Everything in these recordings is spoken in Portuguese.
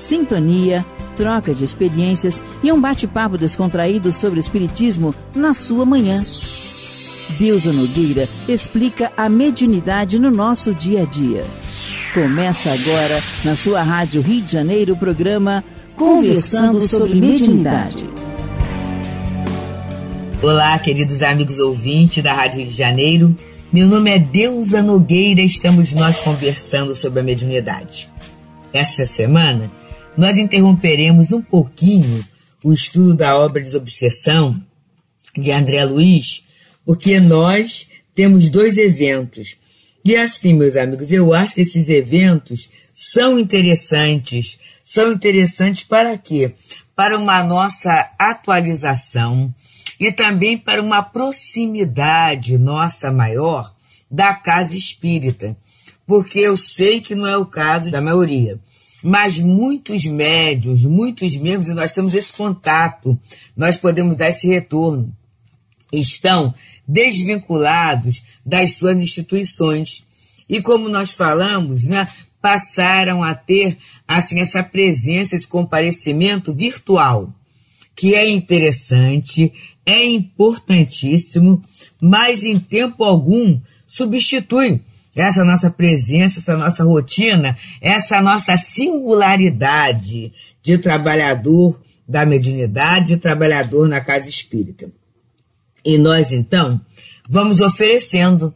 sintonia, troca de experiências e um bate-papo descontraído sobre o espiritismo na sua manhã. Deusa Nogueira explica a mediunidade no nosso dia a dia. Começa agora, na sua Rádio Rio de Janeiro, o programa Conversando sobre Mediunidade. Olá, queridos amigos ouvintes da Rádio Rio de Janeiro. Meu nome é Deusa Nogueira e estamos nós conversando sobre a mediunidade. Esta semana, nós interromperemos um pouquinho o estudo da obra Desobsessão de André Luiz, porque nós temos 2 eventos. E assim, meus amigos, eu acho que esses eventos são interessantes. São interessantes para quê? Para uma nossa atualização e também para uma proximidade nossa maior da casa espírita. Porque eu sei que não é o caso da maioria. Mas muitos médiuns, muitos membros, e nós temos esse contato, nós podemos dar esse retorno, estão desvinculados das suas instituições. E como nós falamos, né, passaram a ter assim, essa presença, esse comparecimento virtual, que é interessante, é importantíssimo, mas em tempo algum substitui essa nossa presença, essa nossa rotina, essa nossa singularidade de trabalhador da mediunidade, de trabalhador na casa espírita. E nós, então, vamos oferecendo.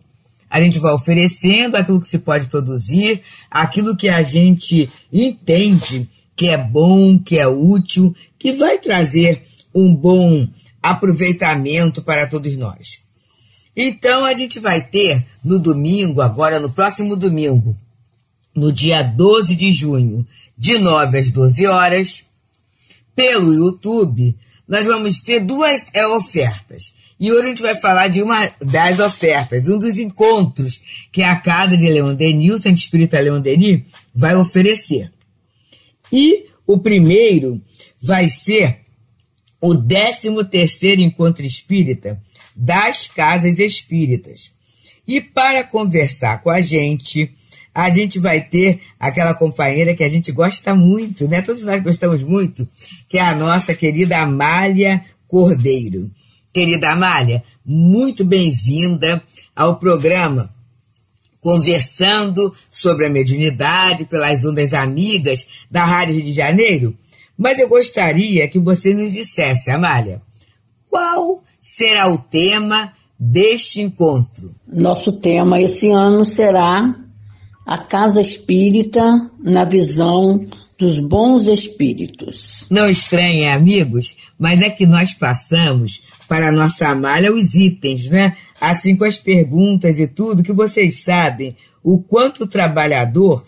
A gente vai oferecendo aquilo que se pode produzir, aquilo que a gente entende que é bom, que é útil, que vai trazer um bom aproveitamento para todos nós. Então, a gente vai ter no domingo, agora no próximo domingo, no dia 12 de junho, de 9 às 12 horas, pelo YouTube, nós vamos ter 2 ofertas. E hoje a gente vai falar de uma das ofertas, um dos encontros que a Casa de Leon Denis, o Centro Espírita Leon Denis, vai oferecer. E o primeiro vai ser o 13º Encontro Espírita das Casas Espíritas. E para conversar com a gente vai ter aquela companheira que a gente gosta muito, né? Todos nós gostamos muito, que é a nossa querida Amália Cordeiro. Querida Amália, muito bem-vinda ao programa Conversando sobre a Mediunidade pelas Ondas Amigas da Rádio Rio de Janeiro. Mas eu gostaria que você nos dissesse, Amália, qual será o tema deste encontro? Nosso tema esse ano será a Casa Espírita na visão dos bons espíritos. Não estranhem, amigos, mas é que nós passamos para a nossa Amália os itens, né? Assim com as perguntas e tudo, que vocês sabem o quanto o trabalhador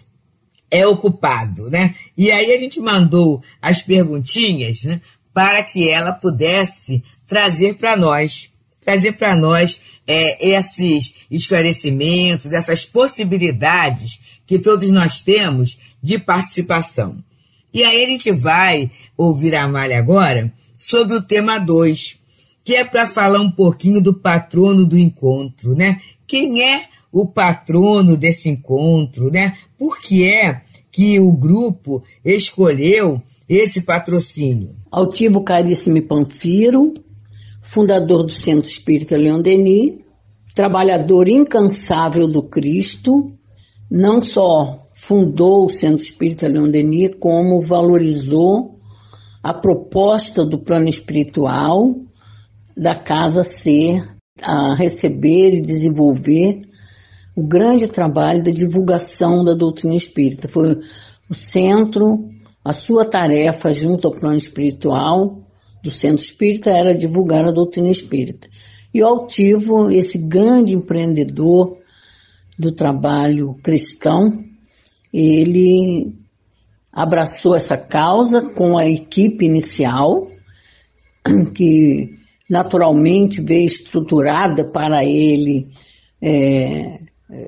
é ocupado, né? E aí a gente mandou as perguntinhas, né, para que ela pudesse trazer para nós esses esclarecimentos, essas possibilidades que todos nós temos de participação. E aí a gente vai ouvir a Amália agora sobre o tema 2, que é para falar um pouquinho do patrono do encontro, né? Quem é o patrono desse encontro, né? Por que é que o grupo escolheu esse patrocínio? Altivo Caríssimo Panfiro, fundador do Centro Espírita Leon Denis, trabalhador incansável do Cristo, não só fundou o Centro Espírita Leon Denis, como valorizou a proposta do plano espiritual da casa a receber e desenvolver o grande trabalho da divulgação da doutrina espírita. Foi o centro, a sua tarefa junto ao plano espiritual do Centro Espírita era divulgar a doutrina espírita. E o Altivo, esse grande empreendedor do trabalho cristão, ele abraçou essa causa com a equipe inicial, que naturalmente veio estruturada para ele,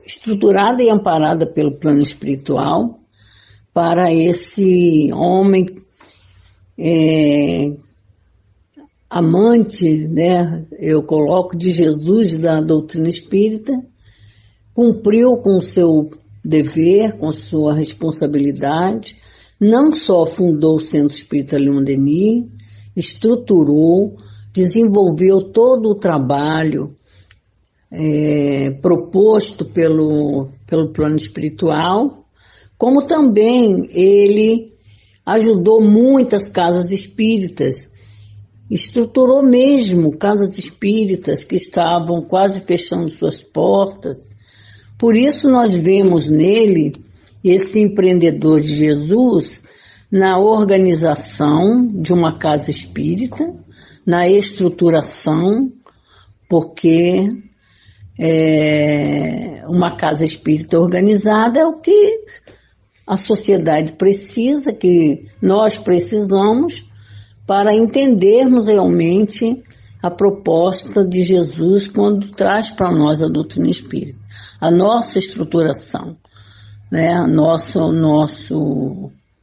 estruturada e amparada pelo plano espiritual, para esse homem amante, né, eu coloco, de Jesus, da doutrina espírita, cumpriu com o seu dever, com sua responsabilidade, não só fundou o Centro Espírita Leon Denis, estruturou, desenvolveu todo o trabalho proposto pelo plano espiritual, como também ele ajudou muitas casas espíritas, estruturou mesmo casas espíritas que estavam quase fechando suas portas. Por isso nós vemos nele esse empreendedor de Jesus na organização de uma casa espírita, na estruturação, porque uma casa espírita organizada é o que a sociedade precisa, que nós precisamos para entendermos realmente a proposta de Jesus quando traz para nós a doutrina espírita, a nossa estruturação, né,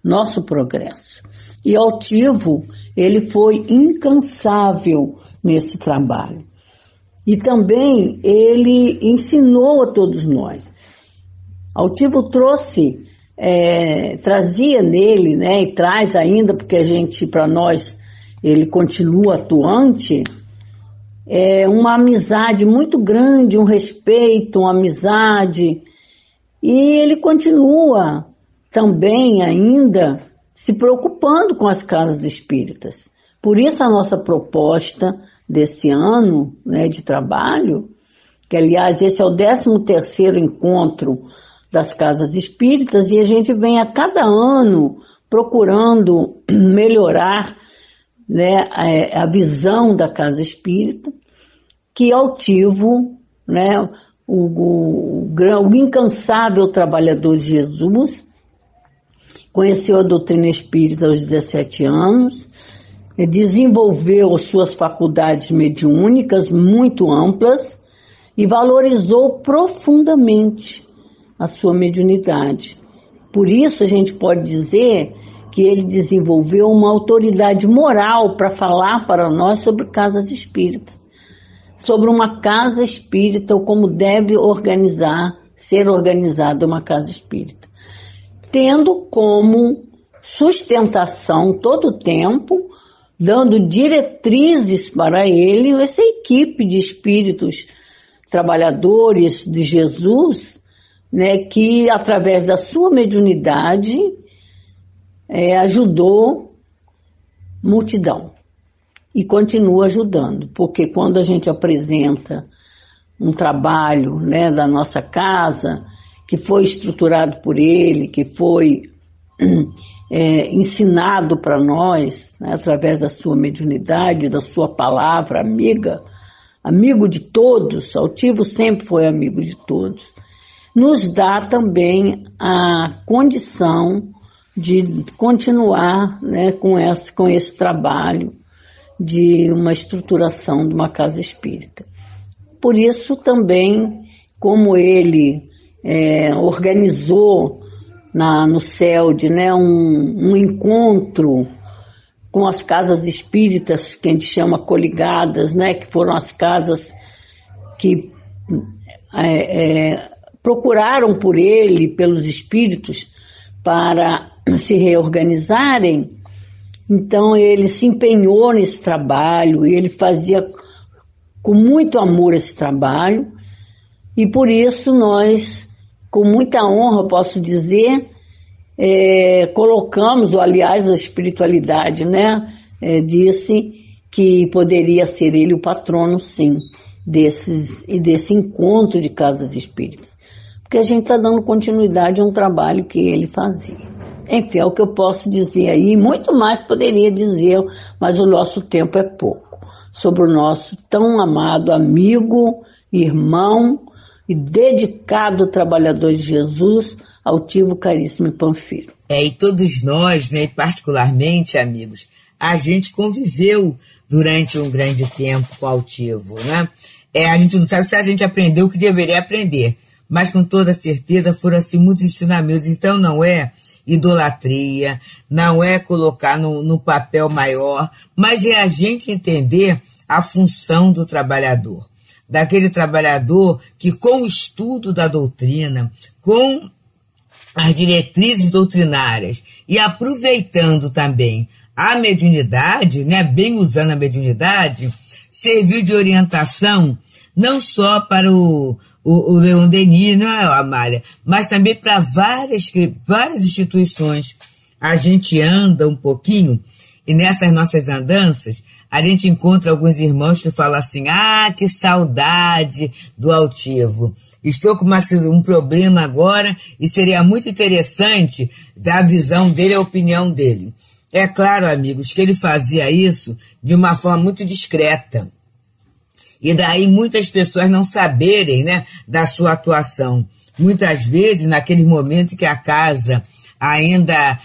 nosso progresso. E Altivo, ele foi incansável nesse trabalho. E também ele ensinou a todos nós. Altivo trazia nele, né, e traz ainda, porque para nós, ele continua atuante, uma amizade muito grande, um respeito, uma amizade. E ele continua também ainda se preocupando com as casas espíritas. Por isso a nossa proposta desse ano, né, de trabalho, que aliás esse é o 13º encontro das casas espíritas, e a gente vem a cada ano procurando melhorar, né, a visão da casa espírita, que Altivo, né, o incansável trabalhador de Jesus, conheceu a doutrina espírita aos 17 anos, desenvolveu suas faculdades mediúnicas muito amplas e valorizou profundamente a sua mediunidade. Por isso a gente pode dizer que ele desenvolveu uma autoridade moral para falar para nós sobre casas espíritas, sobre uma casa espírita ou como deve ser organizada uma casa espírita, tendo como sustentação todo o tempo, dando diretrizes para ele, essa equipe de espíritos trabalhadores de Jesus, né, que através da sua mediunidade ajudou multidão e continua ajudando, porque quando a gente apresenta um trabalho, né, da nossa casa, que foi estruturado por ele, que foi ensinado para nós, né, através da sua mediunidade, da sua palavra amigo de todos, Altivo sempre foi amigo de todos, nos dá também a condição de continuar, né, com esse trabalho de uma estruturação de uma casa espírita. Por isso também, como ele organizou no CELD, né, um encontro com as casas espíritas, que a gente chama coligadas, né, que foram as casas que procuraram por ele, pelos espíritos, para se reorganizarem. Então ele se empenhou nesse trabalho, e ele fazia com muito amor esse trabalho, e por isso nós, com muita honra, posso dizer, colocamos, ou aliás a espiritualidade, né, disse que poderia ser ele o patrono, sim, desse encontro de casas espíritas, porque a gente está dando continuidade a um trabalho que ele fazia. Enfim, é o que eu posso dizer aí, muito mais poderia dizer, mas o nosso tempo é pouco, sobre o nosso tão amado amigo, irmão e dedicado trabalhador de Jesus, Altivo Caríssimo Pânfilo. E todos nós, né, particularmente, amigos, a gente conviveu durante um grande tempo com Altivo, né? A gente não sabe se a gente aprendeu o que deveria aprender, mas com toda certeza foram assim muitos ensinamentos. Então não é idolatria, não é colocar no papel maior, mas é a gente entender a função do trabalhador, daquele trabalhador que com o estudo da doutrina, com as diretrizes doutrinárias e aproveitando também a mediunidade, né, bem usando a mediunidade, serviu de orientação não só para o Leon Denis, não é, Amália, mas também para várias instituições. A gente anda um pouquinho e nessas nossas andanças a gente encontra alguns irmãos que falam assim: ah, que saudade do altivo. Estou com um problema agora e seria muito interessante dar a visão dele, a opinião dele. É claro, amigos, que ele fazia isso de uma forma muito discreta. E daí muitas pessoas não saberem, né, da sua atuação. Muitas vezes, naquele momento que a casa ainda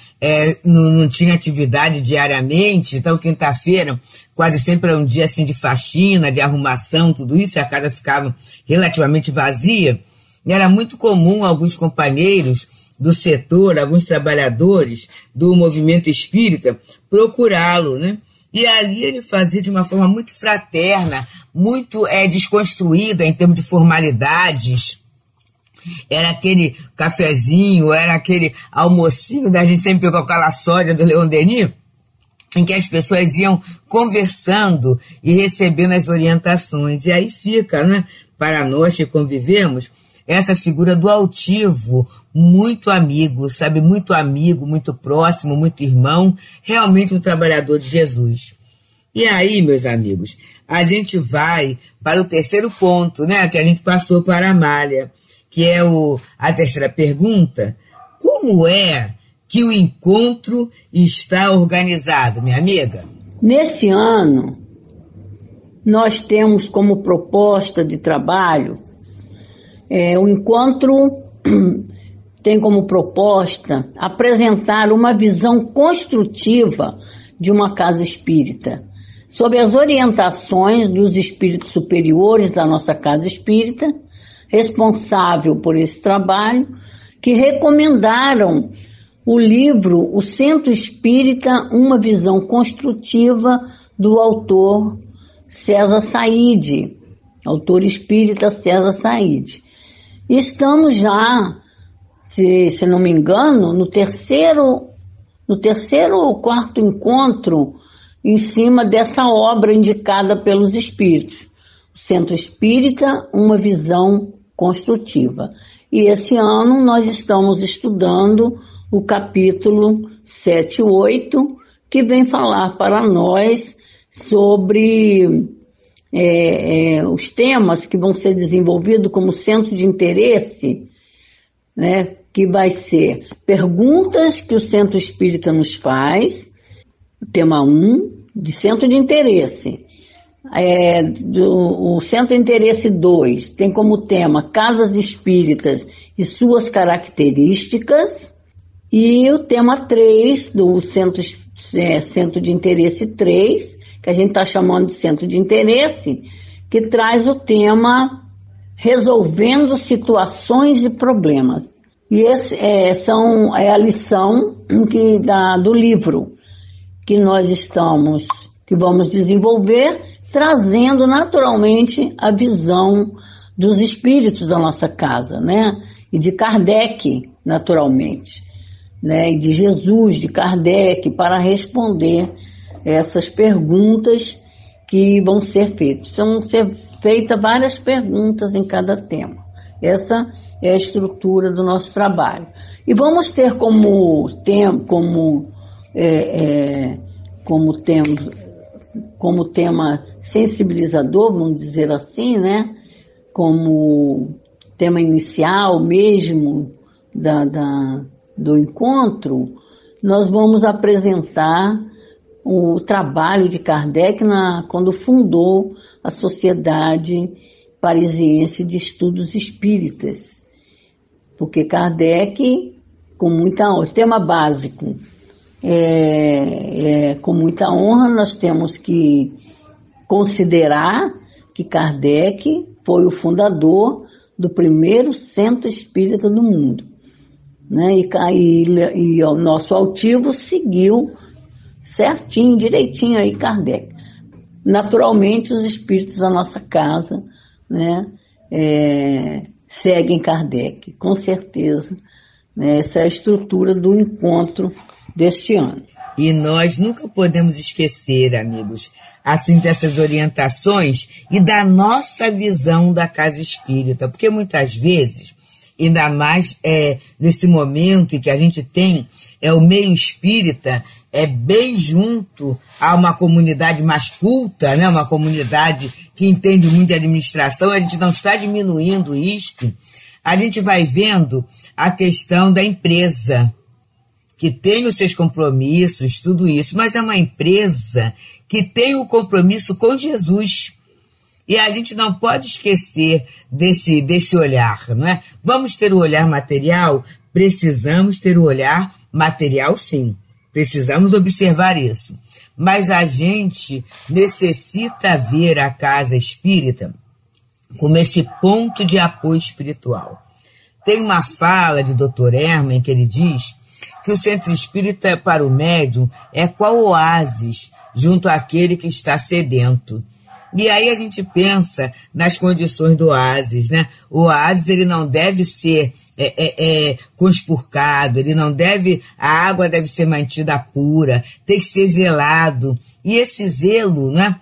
não tinha atividade diariamente, então quinta-feira quase sempre era um dia assim de faxina, de arrumação, tudo isso, e a casa ficava relativamente vazia, e era muito comum alguns companheiros do setor, alguns trabalhadores do movimento espírita procurá-lo, né? E ali ele fazia de uma forma muito fraterna, muito desconstruída em termos de formalidades. Era aquele cafezinho, era aquele almocinho da gente sempre com aquela sódia do Leon Denis, em que as pessoas iam conversando e recebendo as orientações. E aí fica, né, para nós que convivemos, essa figura do altivo, muito amigo, sabe, muito amigo, muito próximo, muito irmão, realmente um trabalhador de Jesus. E aí, meus amigos, a gente vai para o terceiro ponto, né, que a gente passou para a Amália, que é a terceira pergunta: como é que o encontro está organizado, minha amiga? Nesse ano, nós temos como proposta de trabalho, o encontro tem como proposta apresentar uma visão construtiva de uma casa espírita, sob as orientações dos espíritos superiores da nossa casa espírita, responsável por esse trabalho, que recomendaram o livro O Centro Espírita, uma visão construtiva, do autor César Saide, autor espírita César Saide. Estamos já, se não me engano, no terceiro ou quarto encontro em cima dessa obra indicada pelos espíritos. O Centro Espírita, uma visão construtiva. E esse ano nós estamos estudando o capítulo 7 e 8, que vem falar para nós sobre os temas que vão ser desenvolvidos como centro de interesse, né, que vai ser perguntas que o Centro Espírita nos faz, tema 1, de centro de interesse. O Centro de Interesse 2 tem como tema Casas Espíritas e suas características, e o tema 3 do Centro de Interesse 3, que a gente está chamando de Centro de Interesse, que traz o tema Resolvendo Situações e Problemas. E esse é a lição do livro que que vamos desenvolver, trazendo naturalmente a visão dos espíritos da nossa casa, né? E de Kardec, naturalmente, né? E de Jesus, de Kardec, para responder essas perguntas que vão ser feitas. Vão ser feitas várias perguntas em cada tema. Essa é a estrutura do nosso trabalho. E vamos ter como tema sensibilizador, vamos dizer assim, né? Como tema inicial mesmo do encontro, nós vamos apresentar o trabalho de Kardec quando fundou a Sociedade Parisiense de Estudos Espíritas. Porque Kardec, tema básico, com muita honra, nós temos que considerar que Kardec foi o fundador do primeiro centro espírita do mundo, né? E o nosso altivo seguiu certinho, direitinho aí Kardec. Naturalmente, os espíritos da nossa casa, né, seguem Kardec, com certeza, Essa é a estrutura do encontro deste ano. E nós nunca podemos esquecer, amigos, assim, dessas orientações e da nossa visão da casa espírita, porque muitas vezes, ainda mais nesse momento em que a gente tem o meio espírita bem junto a uma comunidade mais culta, né? Uma comunidade que entende muito de administração, a gente não está diminuindo isto, a gente vai vendo a questão da empresa, que tem os seus compromissos, tudo isso, mas é uma empresa que tem o compromisso com Jesus. E a gente não pode esquecer desse olhar, não é? Vamos ter o olhar material? Precisamos ter o olhar material, sim. Precisamos observar isso. Mas a gente necessita ver a casa espírita como esse ponto de apoio espiritual. Tem uma fala de Dr. Herman que ele diz que o centro espírita para o médium é qual oásis junto àquele que está sedento. E aí a gente pensa nas condições do oásis, né? O oásis, ele não deve ser conspurcado, a água deve ser mantida pura, tem que ser zelado. E esse zelo, né,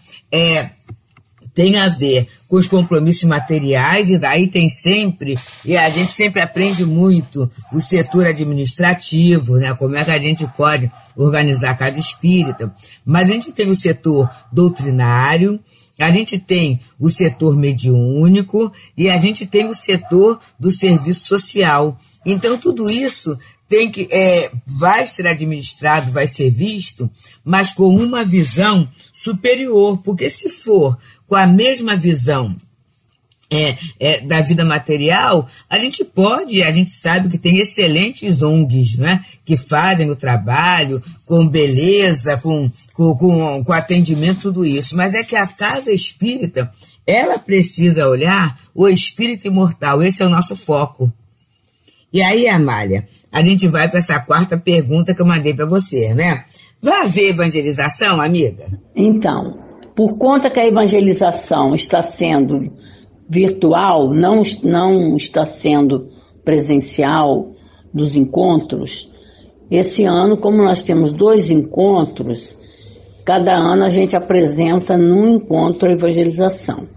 tem a ver com os compromissos materiais, e daí tem sempre, e a gente sempre aprende muito o setor administrativo, né, como é que a gente pode organizar a casa espírita, mas a gente tem o setor doutrinário, a gente tem o setor mediúnico e a gente tem o setor do serviço social. Então tudo isso tem que, vai ser administrado, vai ser visto, mas com uma visão superior, porque se for com a mesma visão da vida material, a gente sabe que tem excelentes ONGs, né, que fazem o trabalho com beleza, com atendimento, tudo isso, mas é que a casa espírita, ela precisa olhar o espírito imortal, esse é o nosso foco. E aí, Amália, a gente vai para essa quarta pergunta que eu mandei para você, né? Vai haver evangelização, amiga? Então, por conta que a evangelização está sendo virtual, não está sendo presencial dos encontros, esse ano, como nós temos 2 encontros, cada ano a gente apresenta num encontro a evangelização.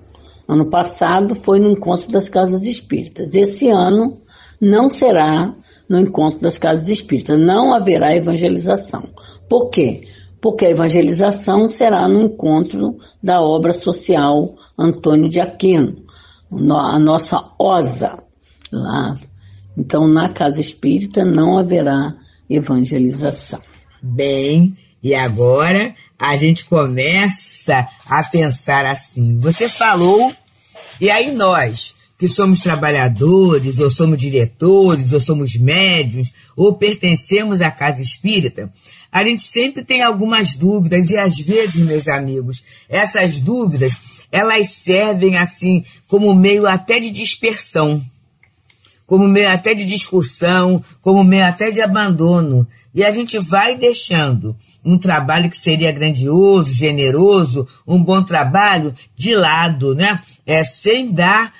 Ano passado foi no encontro das casas espíritas. Esse ano não será no encontro das casas espíritas, não haverá evangelização. Por quê? Porque a evangelização será no encontro da obra social Antônio de Aquino, a nossa OSA lá. Então, na casa espírita não haverá evangelização. Bem, e agora a gente começa a pensar assim. Você falou, e aí nós, que somos trabalhadores, ou somos diretores, ou somos médiuns, ou pertencemos à casa espírita, a gente sempre tem algumas dúvidas, e às vezes, meus amigos, essas dúvidas, elas servem assim como meio até de dispersão, como meio até de discussão, como meio até de abandono. E a gente vai deixando um trabalho que seria grandioso, generoso, um bom trabalho de lado, né? Sem dar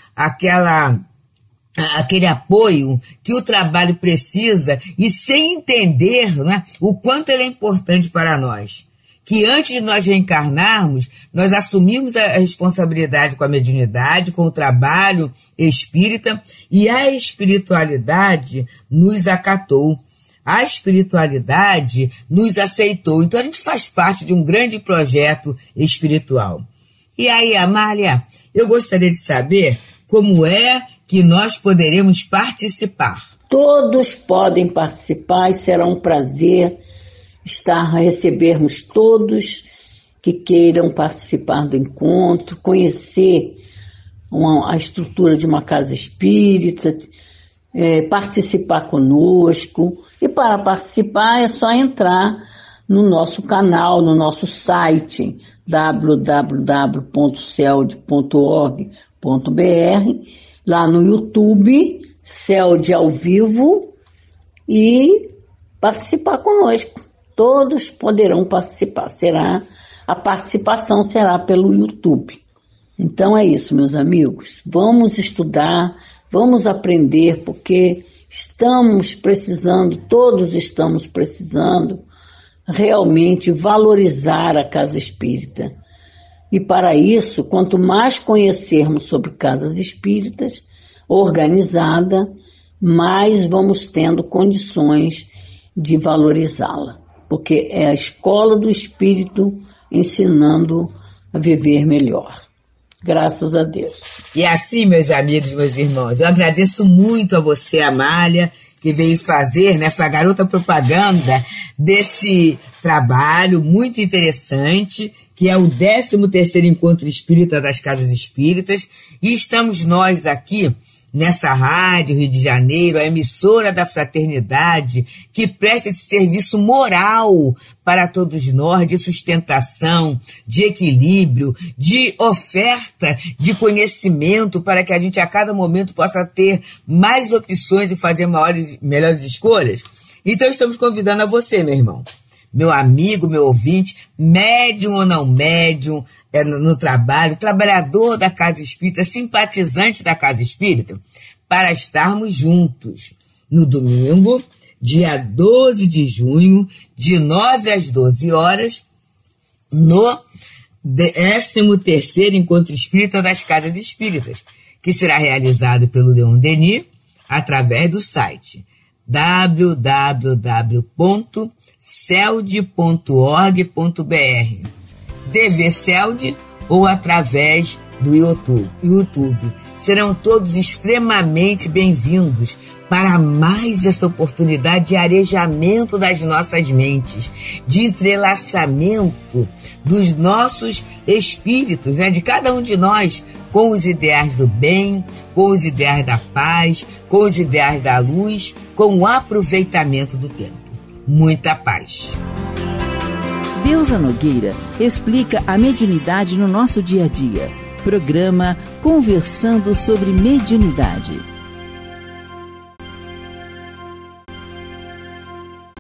aquele apoio que o trabalho precisa e sem entender, né, o quanto ele é importante para nós. Que antes de nós reencarnarmos, nós assumimos a responsabilidade com a mediunidade, com o trabalho espírita, e a espiritualidade nos acatou. A espiritualidade nos aceitou. Então a gente faz parte de um grande projeto espiritual. E aí, Amália, eu gostaria de saber como é que nós poderemos participar. Todos podem participar e será um prazer recebermos todos que queiram participar do encontro, conhecer a estrutura de uma casa espírita, participar conosco. E para participar é só entrar no nosso canal, no nosso site www.celd.org.br, lá no YouTube, CELD ao vivo, e participar conosco. Todos poderão participar. A participação será pelo YouTube. Então é isso, meus amigos. Vamos estudar, vamos aprender, porque estamos precisando, todos estamos precisando, realmente valorizar a casa espírita. E para isso, quanto mais conhecermos sobre casas espíritas organizada, mais vamos tendo condições de valorizá-la. Porque é a escola do espírito ensinando a viver melhor. Graças a Deus. E assim, meus amigos, meus irmãos, eu agradeço muito a você, Amália, que veio fazer, né, foi a garota propaganda desse trabalho muito interessante, que é o 13º Encontro Espírita das Casas Espíritas, e estamos nós aqui, nessa rádio Rio de Janeiro, a emissora da fraternidade, que presta esse serviço moral para todos nós, de sustentação, de equilíbrio, de oferta de conhecimento, para que a gente a cada momento possa ter mais opções e fazer melhores escolhas. Então estamos convidando a você, meu irmão, meu amigo, meu ouvinte, médium ou não médium, no trabalho, trabalhador da Casa Espírita, simpatizante da Casa Espírita, para estarmos juntos no domingo, dia 12 de junho, de 9 às 12 horas, no 13º Encontro Espírita das Casas Espíritas, que será realizado pelo Leon Denis através do site www.celd.org.br, DVCELD ou através do YouTube. Serão todos extremamente bem-vindos para mais essa oportunidade de arejamento das nossas mentes, de entrelaçamento dos nossos espíritos, né, de cada um de nós, com os ideais do bem, com os ideais da paz, com os ideais da luz, com o aproveitamento do tempo. Muita paz. Deusa Nogueira explica a mediunidade no nosso dia a dia. Programa Conversando sobre Mediunidade.